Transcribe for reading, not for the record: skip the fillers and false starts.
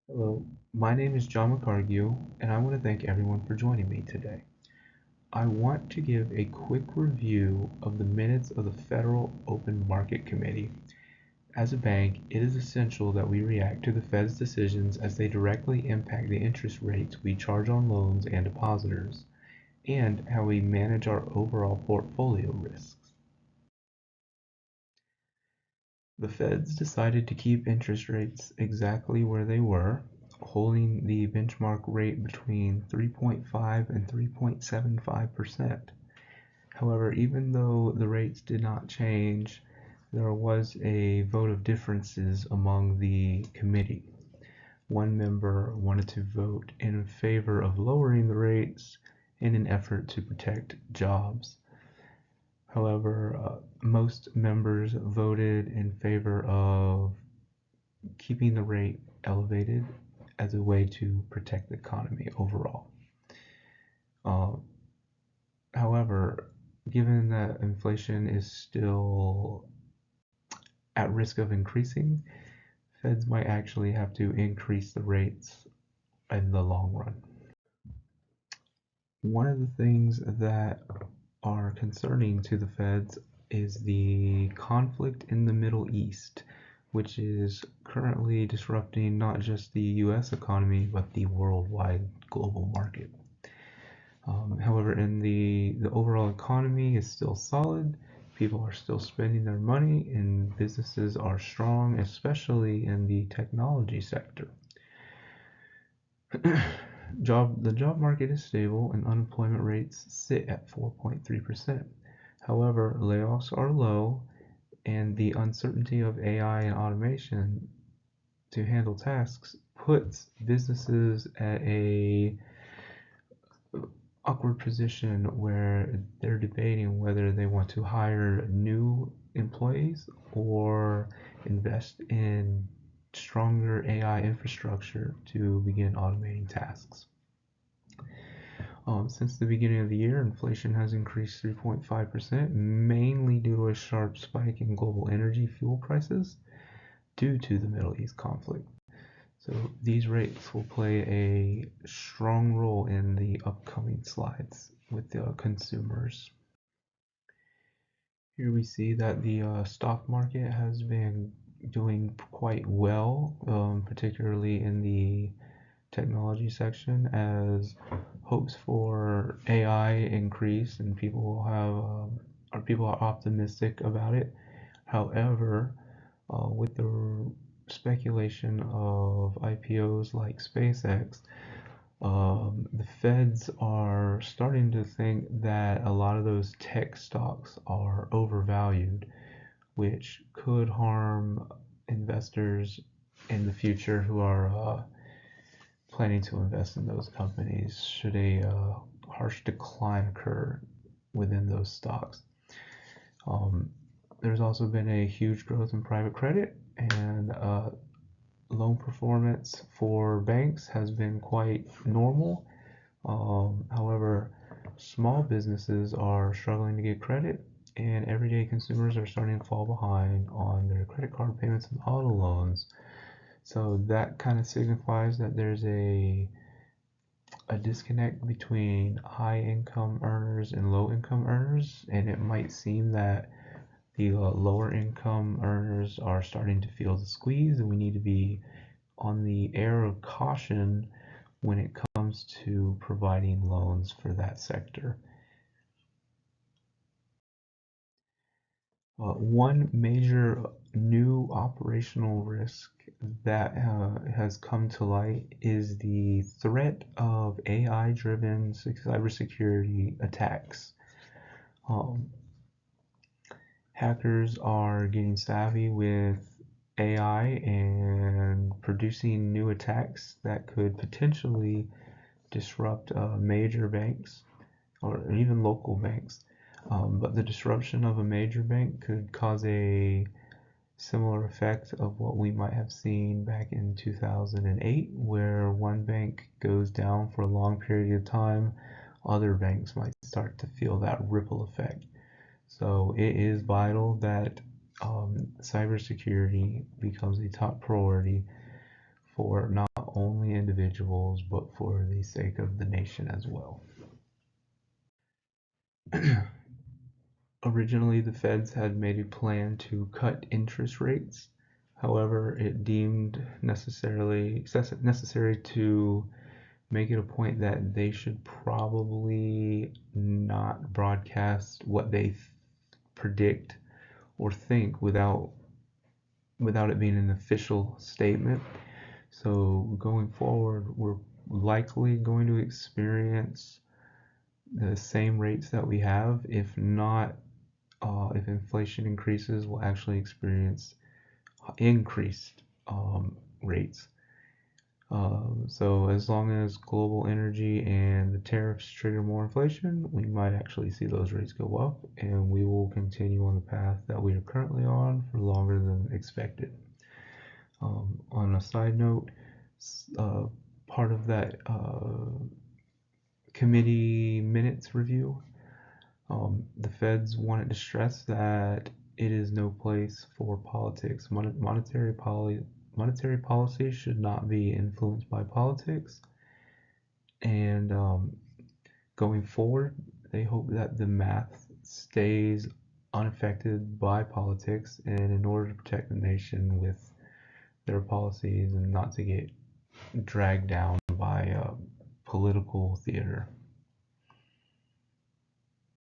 Hello, my name is John McCargill, and I want to thank everyone for joining me today. I want to give a quick review of the minutes of the Federal Open Market Committee. As a bank, it is essential that we react to the Fed's decisions as they directly impact the interest rates we charge on loans and depositors, and how we manage our overall portfolio risks. The Feds decided to keep interest rates exactly where they were, holding the benchmark rate between 3.5 and 3.75%. However, even though the rates did not change, there was a vote of differences among the committee. One member wanted to vote in favor of lowering the rates in an effort to protect jobs. However, most members voted in favor of keeping the rate elevated as a way to protect the economy overall. Uh, However, given that inflation is still at risk of increasing, Feds might actually have to increase the rates in the long run. One of the things that are concerning to the Feds is the conflict in the Middle East, which is currently disrupting not just the US economy, but the worldwide global market. However, in the overall economy is still solid. People are still spending their money, and businesses are strong, especially in the technology sector. The job market is stable and unemployment rates sit at 4.3%. However, layoffs are low and the uncertainty of AI and automation to handle tasks puts businesses at a awkward position where they're debating whether they want to hire new employees or invest in stronger AI infrastructure to begin automating tasks. Since the beginning of the year, inflation has increased 3.5%, mainly due to a sharp spike in global energy fuel prices due to the Middle East conflict. So these rates will play a strong role in the upcoming slides with the consumers. Here we see that the stock market has been doing quite well, particularly in the technology section, as hopes for AI increase and people are optimistic about it. However, with the speculation of IPOs like SpaceX, the feds are starting to think that a lot of those tech stocks are overvalued, which could harm investors in the future who are planning to invest in those companies should a harsh decline occur within those stocks. Um, there's also been a huge growth in private credit, and loan performance for banks has been quite normal. However, small businesses are struggling to get credit, and everyday consumers are starting to fall behind on their credit card payments and auto loans. So that kind of signifies that there's a disconnect between high income earners and low income earners, and it might seem that the lower income earners are starting to feel the squeeze, and we need to be on the air of caution when it comes to providing loans for that sector. One major new operational risk that has come to light is the threat of AI-driven cybersecurity attacks. Um, Hackers are getting savvy with AI and producing new attacks that could potentially disrupt major banks or even local banks. But the disruption of a major bank could cause a similar effect of what we might have seen back in 2008, where one bank goes down for a long period of time, other banks might start to feel that ripple effect. So it is vital that cybersecurity becomes a top priority for not only individuals, but for the sake of the nation as well. Originally, the Feds had made a plan to cut interest rates. However, it deemed necessary to make it a point that they should probably not broadcast what they predict or think without it being an official statement. So going forward, we're likely going to experience the same rates that we have. If not, if inflation increases, we'll actually experience increased rates. So as long as global energy and the tariffs trigger more inflation, we might actually see those rates go up, and we will continue on the path that we are currently on for longer than expected. On a side note, part of that committee minutes review, the Feds wanted to stress that it is no place for politics. Monetary policy should not be influenced by politics. And going forward, they hope that the math stays unaffected by politics, and in order to protect the nation with their policies and not to get dragged down by political theater.